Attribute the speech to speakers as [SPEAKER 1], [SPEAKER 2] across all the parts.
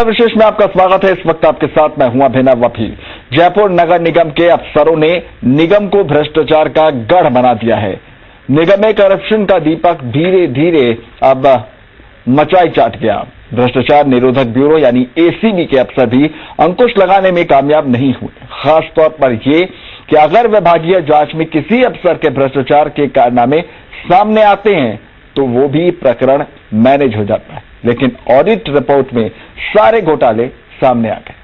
[SPEAKER 1] विशेष में आपका स्वागत है। इस वक्त आपके साथ मैं हूं अभिनव वफी। जयपुर नगर निगम के अफसरों ने निगम को भ्रष्टाचार का गढ़ बना दिया है। निगम में करप्शन का दीपक धीरे धीरे अब मचाई चाट गया। भ्रष्टाचार निरोधक ब्यूरो यानी एसीबी के अफसर भी अंकुश लगाने में कामयाब नहीं हुए। खासतौर पर यह कि अगर विभागीय जांच में किसी अफसर के भ्रष्टाचार के कारनामे सामने आते हैं तो वो भी प्रकरण मैनेज हो जाता है, लेकिन ऑडिट रिपोर्ट में सारे घोटाले सामने आ गए।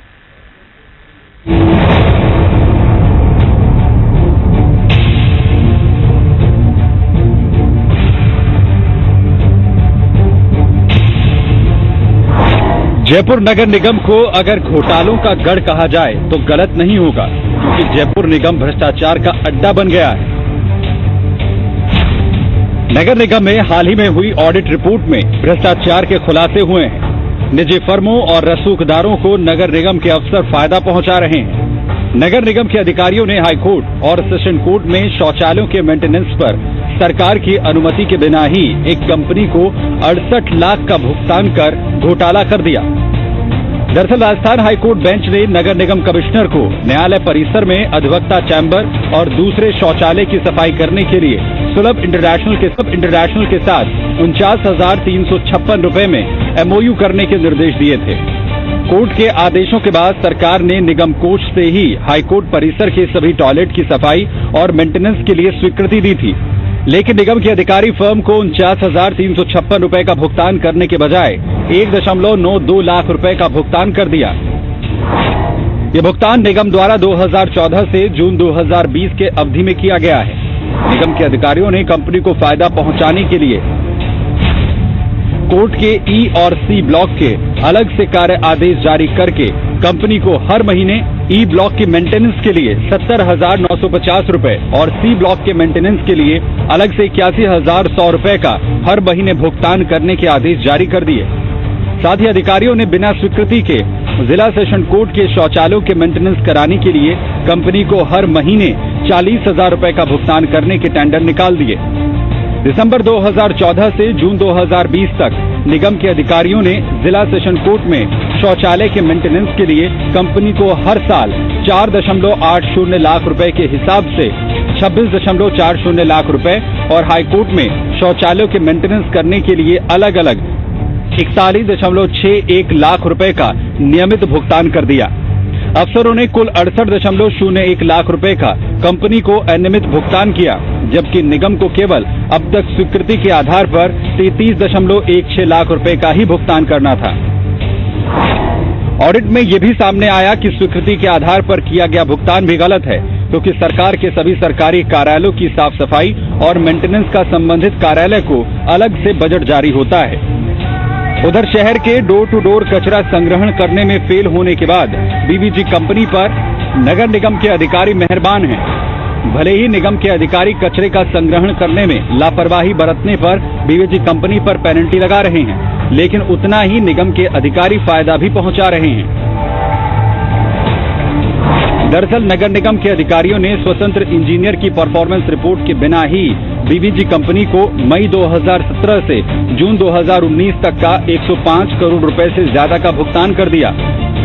[SPEAKER 2] जयपुर नगर निगम को अगर घोटालों का गढ़ कहा जाए तो गलत नहीं होगा, क्योंकि जयपुर निगम भ्रष्टाचार का अड्डा बन गया है। नगर निगम में हाल ही में हुई ऑडिट रिपोर्ट में भ्रष्टाचार के खुलासे हुए हैं। निजी फर्मों और रसूखदारों को नगर निगम के अफसर फायदा पहुंचा रहे हैं। नगर निगम के अधिकारियों ने हाईकोर्ट और सेशन कोर्ट में शौचालयों के मेंटेनेंस पर सरकार की अनुमति के बिना ही एक कंपनी को 68 लाख का भुगतान कर घोटाला कर दिया। दरअसल राजस्थान हाईकोर्ट बेंच ने नगर निगम कमिश्नर को न्यायालय परिसर में अधिवक्ता चैम्बर और दूसरे शौचालय की सफाई करने के लिए सुलभ इंटरनेशनल के साथ 49,356 रुपए में एमओयू करने के निर्देश दिए थे। कोर्ट के आदेशों के बाद सरकार ने निगम कोष से ही हाईकोर्ट परिसर के सभी टॉयलेट की सफाई और मेंटेनेंस के लिए स्वीकृति दी थी, लेकिन निगम के अधिकारी फर्म को 49,356 रुपए का भुगतान करने के बजाय 1.92 लाख रुपए का भुगतान कर दिया। ये भुगतान निगम द्वारा 2014 से जून 2020 के अवधि में किया गया है। निगम के अधिकारियों ने कंपनी को फायदा पहुंचाने के लिए कोर्ट के ई और सी ब्लॉक के अलग से कार्य आदेश जारी करके कंपनी को हर महीने ई ब्लॉक के मेंटेनेंस के लिए 70,950 रुपए और सी ब्लॉक के मेंटेनेंस के लिए अलग से 81,100 रुपए का हर महीने भुगतान करने के आदेश जारी कर दिए। साथ ही अधिकारियों ने बिना स्वीकृति के जिला सेशन कोर्ट के शौचालयों के मेंटेनेंस कराने के लिए कंपनी को हर महीने 40,000 रुपए का भुगतान करने के टेंडर निकाल दिए। दिसंबर 2014 से जून 2020 तक निगम के अधिकारियों ने जिला सेशन कोर्ट में शौचालय के मेंटेनेंस के लिए कंपनी को हर साल 4.80 लाख रुपए के हिसाब से 26.40 लाख रुपए और हाईकोर्ट में शौचालयों के मेंटेनेंस करने के लिए अलग अलग 41.61 लाख रुपए का नियमित भुगतान कर दिया। अफसरों ने कुल 68.01 लाख रुपए का कंपनी को अनियमित भुगतान किया, जबकि निगम को केवल अब तक स्वीकृति के आधार पर 33.16 लाख रुपए का ही भुगतान करना था। ऑडिट में यह भी सामने आया कि स्वीकृति के आधार पर किया गया भुगतान भी गलत है, क्योंकि सरकार के सभी सरकारी कार्यालयों की साफ सफाई और मेंटेनेंस का संबंधित कार्यालय को अलग से बजट जारी होता है। उधर शहर के डोर टू डोर कचरा संग्रहण करने में फेल होने के बाद बीवीजी कंपनी पर नगर निगम के अधिकारी मेहरबान हैं। भले ही निगम के अधिकारी कचरे का संग्रहण करने में लापरवाही बरतने पर बीवीजी कंपनी पर पेनल्टी लगा रहे हैं, लेकिन उतना ही निगम के अधिकारी फायदा भी पहुंचा रहे हैं। दरअसल नगर निगम के अधिकारियों ने स्वतंत्र इंजीनियर की परफॉर्मेंस रिपोर्ट के बिना ही बीवीजी कंपनी को मई 2017 से जून 2019 तक का 105 करोड़ रुपए से ज्यादा का भुगतान कर दिया।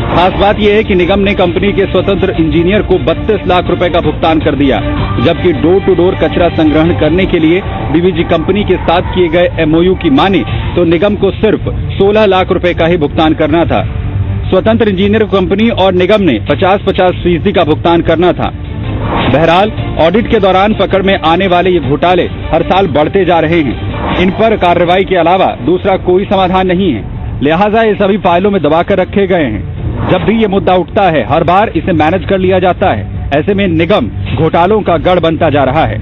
[SPEAKER 2] खास बात यह है कि निगम ने कंपनी के स्वतंत्र इंजीनियर को 32 लाख रुपए का भुगतान कर दिया, जबकि डोर टू डोर कचरा संग्रहण करने के लिए बीवीजी कंपनी के साथ किए गए एमओयू की माने तो निगम को सिर्फ 16 लाख रुपए का ही भुगतान करना था। स्वतंत्र इंजीनियर कंपनी और निगम ने 50-50% का भुगतान करना था। बहरहाल ऑडिट के दौरान पकड़ में आने वाले ये घोटाले हर साल बढ़ते जा रहे हैं। इन पर कार्रवाई के अलावा दूसरा कोई समाधान नहीं है, लिहाजा ये सभी फाइलों में दबाकर रखे गए हैं। जब भी ये मुद्दा उठता है हर बार इसे मैनेज कर लिया जाता है। ऐसे में निगम घोटालों का गढ़ बनता जा रहा है।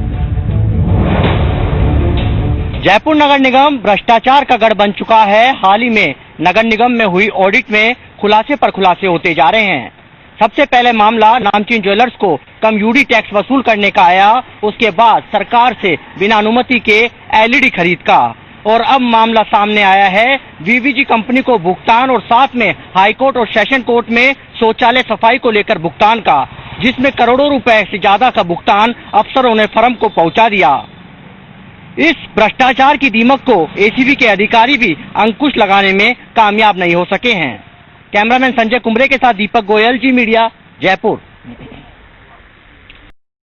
[SPEAKER 3] जयपुर नगर निगम भ्रष्टाचार का गढ़ बन चुका है। हाल ही में नगर निगम में हुई ऑडिट में खुलासे पर खुलासे होते जा रहे हैं। सबसे पहले मामला नामचीन ज्वेलर्स को कम यूडी टैक्स वसूल करने का आया, उसके बाद सरकार से बिना अनुमति के एलईडी खरीद का, और अब मामला सामने आया है बीवीजी कंपनी को भुगतान और साथ में हाईकोर्ट और सेशन कोर्ट में शौचालय सफाई को लेकर भुगतान का, जिसमें करोड़ों रुपए से ज्यादा का भुगतान अफसरों ने फर्म को पहुंचा दिया। इस भ्रष्टाचार की दीमक को एसीबी के अधिकारी भी अंकुश लगाने में कामयाब नहीं हो सके हैं। कैमरामैन संजय कुमरे के साथ दीपक गोयल, जी मीडिया, जयपुर।